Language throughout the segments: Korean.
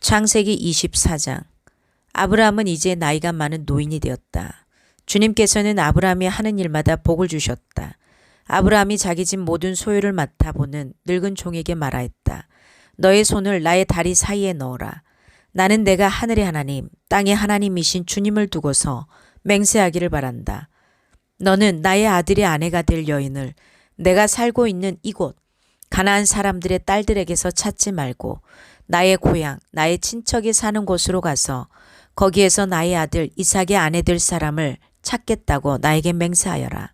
창세기 24장. 아브라함은 이제 나이가 많은 노인이 되었다. 주님께서는 아브라함이 하는 일마다 복을 주셨다. 아브라함이 자기 집 모든 소유를 맡아보는 늙은 종에게 말하였다. 너의 손을 나의 다리 사이에 넣어라. 나는 내가 하늘의 하나님, 땅의 하나님이신 주님을 두고서 맹세하기를 바란다. 너는 나의 아들의 아내가 될 여인을 내가 살고 있는 이곳 가나안 사람들의 딸들에게서 찾지 말고 나의 고향, 나의 친척이 사는 곳으로 가서 거기에서 나의 아들 이삭의 아내 될 사람을 찾겠다고 나에게 맹세하여라.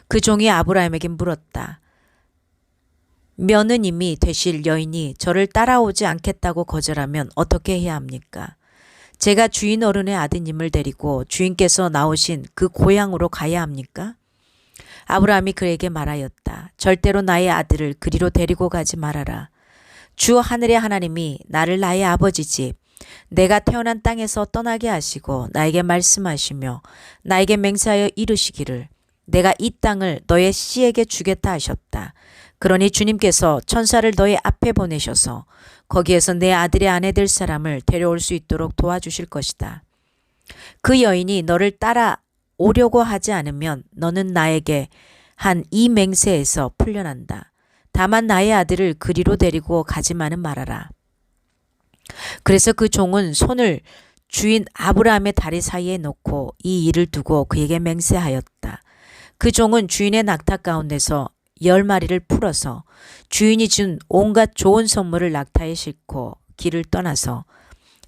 그 종이 아브라함에게 물었다. 며느님이 되실 여인이 저를 따라오지 않겠다고 거절하면 어떻게 해야 합니까? 제가 주인 어른의 아드님을 데리고 주인께서 나오신 그 고향으로 가야 합니까? 아브라함이 그에게 말하였다. 절대로 나의 아들을 그리로 데리고 가지 말아라. 주 하늘의 하나님이 나를 나의 아버지 집, 내가 태어난 땅에서 떠나게 하시고 나에게 말씀하시며 나에게 맹세하여 이르시기를 내가 이 땅을 너의 씨에게 주겠다 하셨다. 그러니 주님께서 천사를 너의 앞에 보내셔서 거기에서 내 아들의 아내 될 사람을 데려올 수 있도록 도와주실 것이다. 그 여인이 너를 따라오려고 하지 않으면 너는 나에게 한 이 맹세에서 풀려난다. 다만 나의 아들을 그리로 데리고 가지만은 말아라. 그래서 그 종은 손을 주인 아브라함의 다리 사이에 놓고 이 일을 두고 그에게 맹세하였다. 그 종은 주인의 낙타 가운데서 10마리를 풀어서 주인이 준 온갖 좋은 선물을 낙타에 싣고 길을 떠나서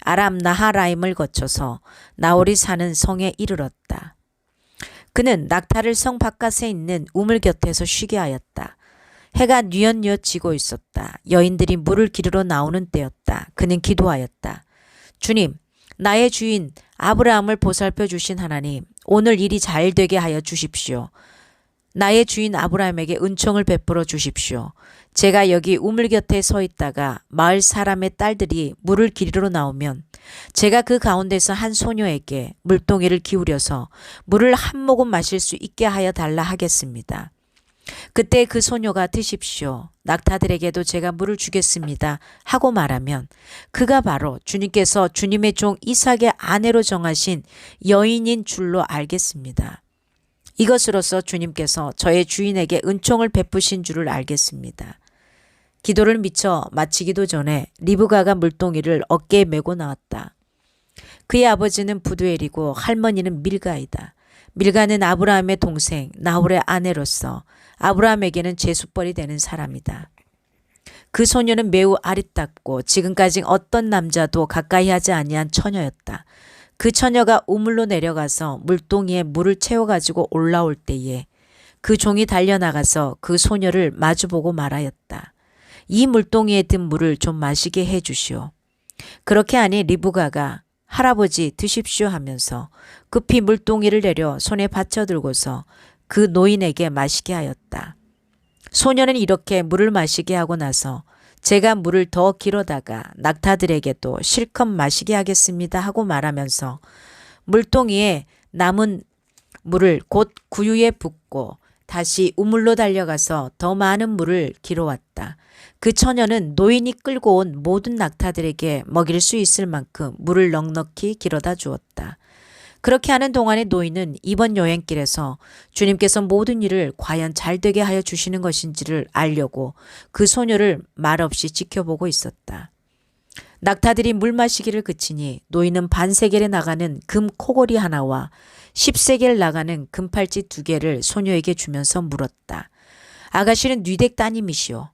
아람 나하라임을 거쳐서 나홀이 사는 성에 이르렀다. 그는 낙타를 성 바깥에 있는 우물 곁에서 쉬게 하였다. 해가 뉘엿뉘엿 지고 있었다. 여인들이 물을 기르러 나오는 때였다. 그는 기도하였다. 주님, 나의 주인 아브라함을 보살펴 주신 하나님, 오늘 일이 잘 되게 하여 주십시오. 나의 주인 아브라함에게 은총을 베풀어 주십시오. 제가 여기 우물 곁에 서 있다가 마을 사람의 딸들이 물을 기르러 나오면 제가 그 가운데서 한 소녀에게 물동이를 기울여서 물을 한 모금 마실 수 있게 하여 달라 하겠습니다. 그때 그 소녀가 드십시오. 낙타들에게도 제가 물을 주겠습니다. 하고 말하면 그가 바로 주님께서 주님의 종 이삭의 아내로 정하신 여인인 줄로 알겠습니다. 이것으로서 주님께서 저의 주인에게 은총을 베푸신 줄을 알겠습니다. 기도를 미쳐 마치기도 전에 리브가가 물동이를 어깨에 메고 나왔다. 그의 아버지는 부두엘이고 할머니는 밀가이다. 밀가는 아브라함의 동생 나홀의 아내로서 아브라함에게는 제숫벌이 되는 사람이다. 그 소녀는 매우 아리따고 지금까지 어떤 남자도 가까이 하지 아니한 처녀였다. 그 처녀가 우물로 내려가서 물동이에 물을 채워가지고 올라올 때에 그 종이 달려나가서 그 소녀를 마주보고 말하였다. 이 물동이에 든 물을 좀 마시게 해주시오. 그렇게 하니 리브가가 할아버지 드십시오 하면서 급히 물동이를 내려 손에 받쳐들고서 그 노인에게 마시게 하였다. 소녀는 이렇게 물을 마시게 하고 나서 제가 물을 더 길어다가 낙타들에게도 실컷 마시게 하겠습니다 하고 말하면서 물동이에 남은 물을 곧 구유에 붓고 다시 우물로 달려가서 더 많은 물을 길어왔다. 그 처녀는 노인이 끌고 온 모든 낙타들에게 먹일 수 있을 만큼 물을 넉넉히 길어다 주었다. 그렇게 하는 동안에 노인은 이번 여행길에서 주님께서 모든 일을 과연 잘 되게 하여 주시는 것인지를 알려고 그 소녀를 말없이 지켜보고 있었다. 낙타들이 물 마시기를 그치니 노인은 반세겔에 나가는 금 코골이 하나와 10세겔 나가는 금팔찌 2개를 소녀에게 주면서 물었다. 아가씨는 뉘댁 따님이시오.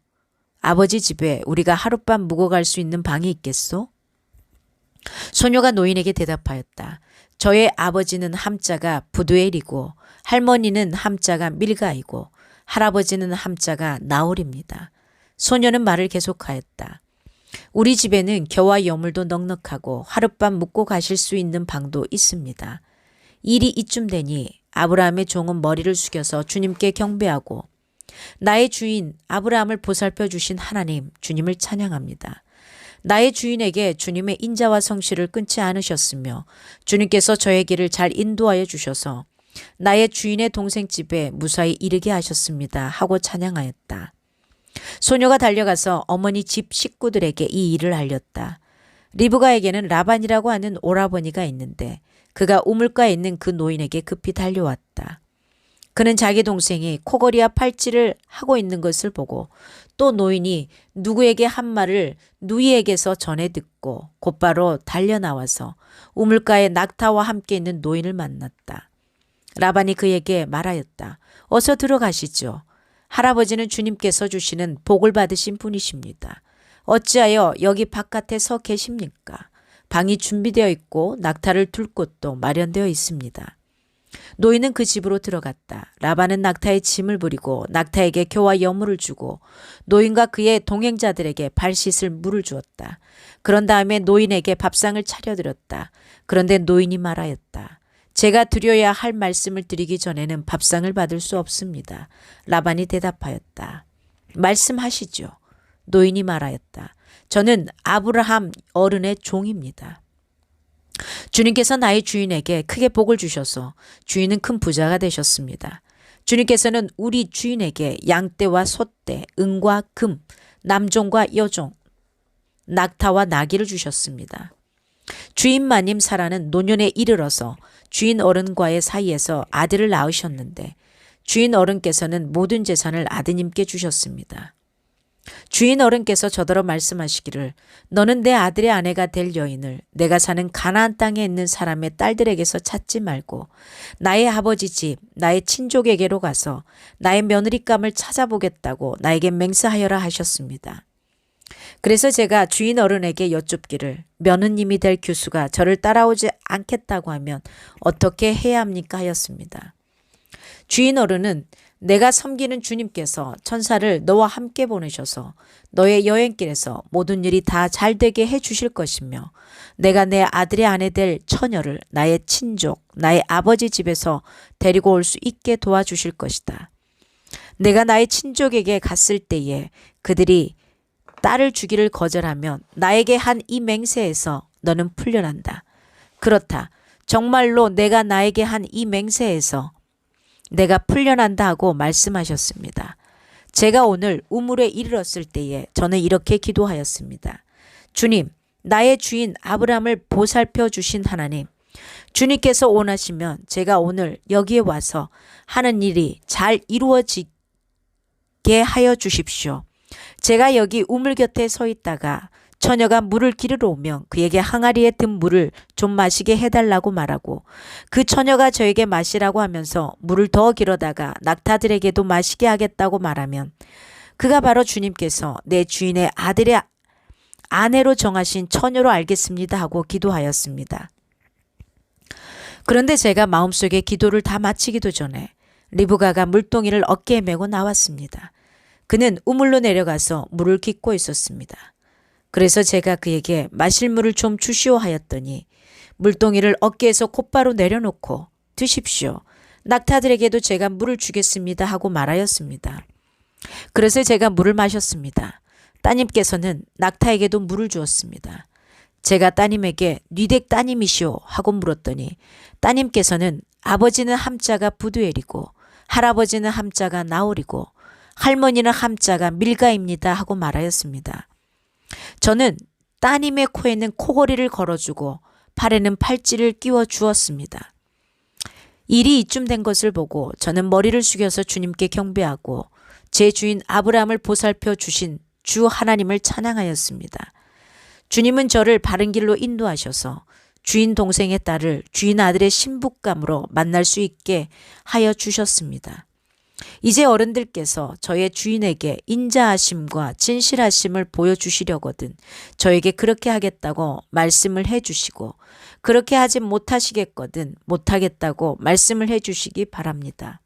아버지 집에 우리가 하룻밤 묵어갈 수 있는 방이 있겠소? 소녀가 노인에게 대답하였다. 저의 아버지는 함자가 부두엘이고 할머니는 함자가 밀가이고 할아버지는 함자가 나홀입니다. 소녀는 말을 계속하였다. 우리 집에는 겨와 여물도 넉넉하고 하룻밤 묵고 가실 수 있는 방도 있습니다. 일이 이쯤 되니 아브라함의 종은 머리를 숙여서 주님께 경배하고 나의 주인 아브라함을 보살펴 주신 하나님 주님을 찬양합니다. 나의 주인에게 주님의 인자와 성실을 끊지 않으셨으며 주님께서 저의 길을 잘 인도하여 주셔서 나의 주인의 동생 집에 무사히 이르게 하셨습니다 하고 찬양하였다. 소녀가 달려가서 어머니 집 식구들에게 이 일을 알렸다. 리브가에게는 라반이라고 하는 오라버니가 있는데 그가 우물가에 있는 그 노인에게 급히 달려왔다. 그는 자기 동생이 코걸이와 팔찌를 하고 있는 것을 보고 또 노인이 누구에게 한 말을 누이에게서 전해 듣고 곧바로 달려나와서 우물가에 낙타와 함께 있는 노인을 만났다. 라반이 그에게 말하였다. 어서 들어가시죠. 할아버지는 주님께서 주시는 복을 받으신 분이십니다. 어찌하여 여기 바깥에 서 계십니까? 방이 준비되어 있고 낙타를 둘 곳도 마련되어 있습니다. 노인은 그 집으로 들어갔다. 라반은 낙타의 짐을 부리고 낙타에게 교와 여물을 주고 노인과 그의 동행자들에게 발 씻을 물을 주었다. 그런 다음에 노인에게 밥상을 차려드렸다. 그런데 노인이 말하였다. 제가 드려야 할 말씀을 드리기 전에는 밥상을 받을 수 없습니다. 라반이 대답하였다. 말씀하시죠. 노인이 말하였다. 저는 아브라함 어른의 종입니다. 주님께서 나의 주인에게 크게 복을 주셔서 주인은 큰 부자가 되셨습니다. 주님께서는 우리 주인에게 양떼와 소떼, 은과 금, 남종과 여종, 낙타와 나귀를 주셨습니다. 주인 마님 사라는 노년에 이르러서 주인 어른과의 사이에서 아들을 낳으셨는데 주인 어른께서는 모든 재산을 아드님께 주셨습니다. 주인 어른께서 저더러 말씀하시기를 너는 내 아들의 아내가 될 여인을 내가 사는 가나안 땅에 있는 사람의 딸들에게서 찾지 말고 나의 아버지 집 나의 친족에게로 가서 나의 며느리감을 찾아보겠다고 나에게 맹세하여라 하셨습니다. 그래서 제가 주인 어른에게 여쭙기를 며느님이 될 교수가 저를 따라오지 않겠다고 하면 어떻게 해야 합니까 하였습니다. 주인 어른은 내가 섬기는 주님께서 천사를 너와 함께 보내셔서 너의 여행길에서 모든 일이 다 잘되게 해주실 것이며 내가 내 아들의 아내 될 처녀를 나의 친족, 나의 아버지 집에서 데리고 올 수 있게 도와주실 것이다. 내가 나의 친족에게 갔을 때에 그들이 딸을 주기를 거절하면 나에게 한 이 맹세에서 너는 풀려난다. 그렇다. 정말로 내가 나에게 한 이 맹세에서 내가 풀려난다 하고 말씀하셨습니다. 제가 오늘 우물에 이르렀을 때에 저는 이렇게 기도하였습니다. 주님, 나의 주인 아브라함을 보살펴 주신 하나님, 주님께서 원하시면 제가 오늘 여기에 와서 하는 일이 잘 이루어지게 하여 주십시오. 제가 여기 우물 곁에 서 있다가 처녀가 물을 기르러 오면 그에게 항아리에 든 물을 좀 마시게 해달라고 말하고 그 처녀가 저에게 마시라고 하면서 물을 더 길어다가 낙타들에게도 마시게 하겠다고 말하면 그가 바로 주님께서 내 주인의 아들의 아내로 정하신 처녀로 알겠습니다 하고 기도하였습니다. 그런데 제가 마음속에 기도를 다 마치기도 전에 리브가가 물동이를 어깨에 메고 나왔습니다. 그는 우물로 내려가서 물을 깃고 있었습니다. 그래서 제가 그에게 마실 물을 좀 주시오 하였더니 물동이를 어깨에서 곧바로 내려놓고 드십시오. 낙타들에게도 제가 물을 주겠습니다 하고 말하였습니다. 그래서 제가 물을 마셨습니다. 따님께서는 낙타에게도 물을 주었습니다. 제가 따님에게 니댁 따님이시오 하고 물었더니 따님께서는 아버지는 함자가 부두엘이고 할아버지는 함자가 나홀이고 할머니는 함자가 밀가입니다 하고 말하였습니다. 저는 따님의 코에는 코걸이를 걸어주고 팔에는 팔찌를 끼워 주었습니다. 일이 이쯤 된 것을 보고 저는 머리를 숙여서 주님께 경배하고 제 주인 아브라함을 보살펴 주신 주 하나님을 찬양하였습니다. 주님은 저를 바른 길로 인도하셔서 주인 동생의 딸을 주인 아들의 신부감으로 만날 수 있게 하여 주셨습니다. 이제 어른들께서 저의 주인에게 인자하심과 진실하심을 보여주시려거든 저에게 그렇게 하겠다고 말씀을 해주시고 그렇게 하지 못하시겠거든 못하겠다고 말씀을 해주시기 바랍니다.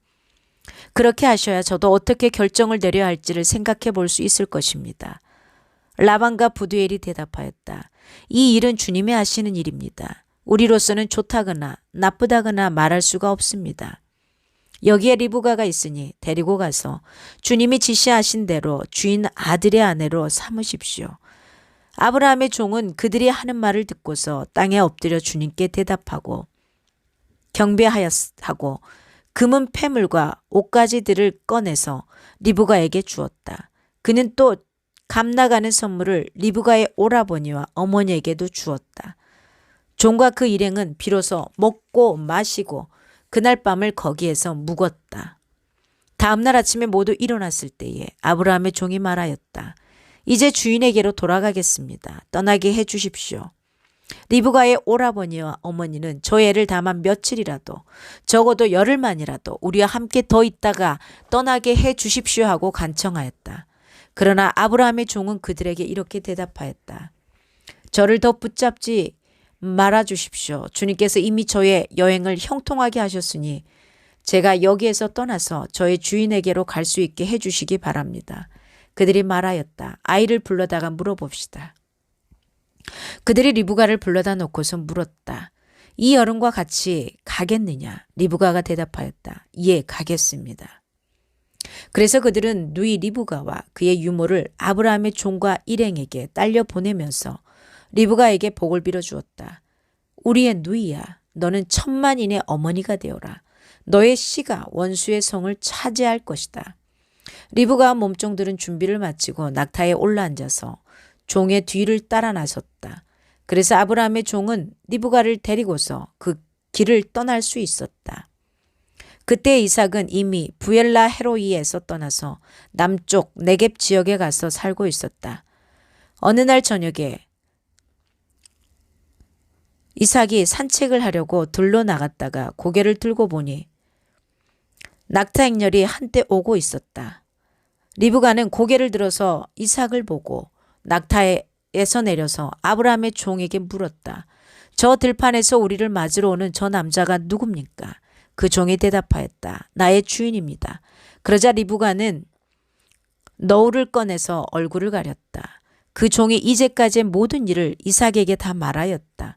그렇게 하셔야 저도 어떻게 결정을 내려야 할지를 생각해 볼 수 있을 것입니다. 라반과 부두엘이 대답하였다. 이 일은 주님이 하시는 일입니다. 우리로서는 좋다거나 나쁘다거나 말할 수가 없습니다. 여기에 리브가가 있으니 데리고 가서 주님이 지시하신 대로 주인 아들의 아내로 삼으십시오. 아브라함의 종은 그들이 하는 말을 듣고서 땅에 엎드려 주님께 대답하고 경배하였고 금은 패물과 옷가지들을 꺼내서 리브가에게 주었다. 그는 또 값나가는 선물을 리브가의 오라버니와 어머니에게도 주었다. 종과 그 일행은 비로소 먹고 마시고 그날 밤을 거기에서 묵었다. 다음날 아침에 모두 일어났을 때에 아브라함의 종이 말하였다. 이제 주인에게로 돌아가겠습니다. 떠나게 해 주십시오. 리브가의 오라버니와 어머니는 저 애를 다만 며칠이라도 적어도 열흘만이라도 우리와 함께 더 있다가 떠나게 해 주십시오 하고 간청하였다. 그러나 아브라함의 종은 그들에게 이렇게 대답하였다. 저를 더 붙잡지 말아 주십시오. 주님께서 이미 저의 여행을 형통하게 하셨으니 제가 여기에서 떠나서 저의 주인에게로 갈 수 있게 해 주시기 바랍니다. 그들이 말하였다. 아이를 불러다가 물어봅시다. 그들이 리브가를 불러다 놓고서 물었다. 이 여름과 같이 가겠느냐? 리브가가 대답하였다. 예, 가겠습니다. 그래서 그들은 누이 리브가와 그의 유모를 아브라함의 종과 일행에게 딸려 보내면서 리브가에게 복을 빌어 주었다. 우리의 누이야, 너는 천만인의 어머니가 되어라. 너의 씨가 원수의 성을 차지할 것이다. 리브가와 몸종들은 준비를 마치고 낙타에 올라앉아서 종의 뒤를 따라 나섰다. 그래서 아브라함의 종은 리브가를 데리고서 그 길을 떠날 수 있었다. 그때 이삭은 이미 부엘라 헤로이에서 떠나서 남쪽 네겝 지역에 가서 살고 있었다. 어느 날 저녁에 이삭이 산책을 하려고 들로 나갔다가 고개를 들고 보니 낙타 행렬이 한때 오고 있었다. 리브가는 고개를 들어서 이삭을 보고 낙타에서 내려서 아브라함의 종에게 물었다. 저 들판에서 우리를 맞으러 오는 저 남자가 누굽니까? 그 종이 대답하였다. 나의 주인입니다. 그러자 리브가는 너울을 꺼내서 얼굴을 가렸다. 그 종이 이제까지의 모든 일을 이삭에게 다 말하였다.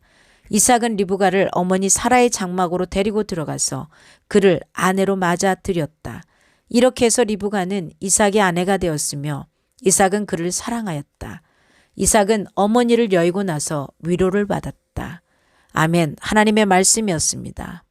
이삭은 리브가를 어머니 사라의 장막으로 데리고 들어가서 그를 아내로 맞아들였다. 이렇게 해서 리브가는 이삭의 아내가 되었으며 이삭은 그를 사랑하였다. 이삭은 어머니를 여의고 나서 위로를 받았다. 아멘. 하나님의 말씀이었습니다.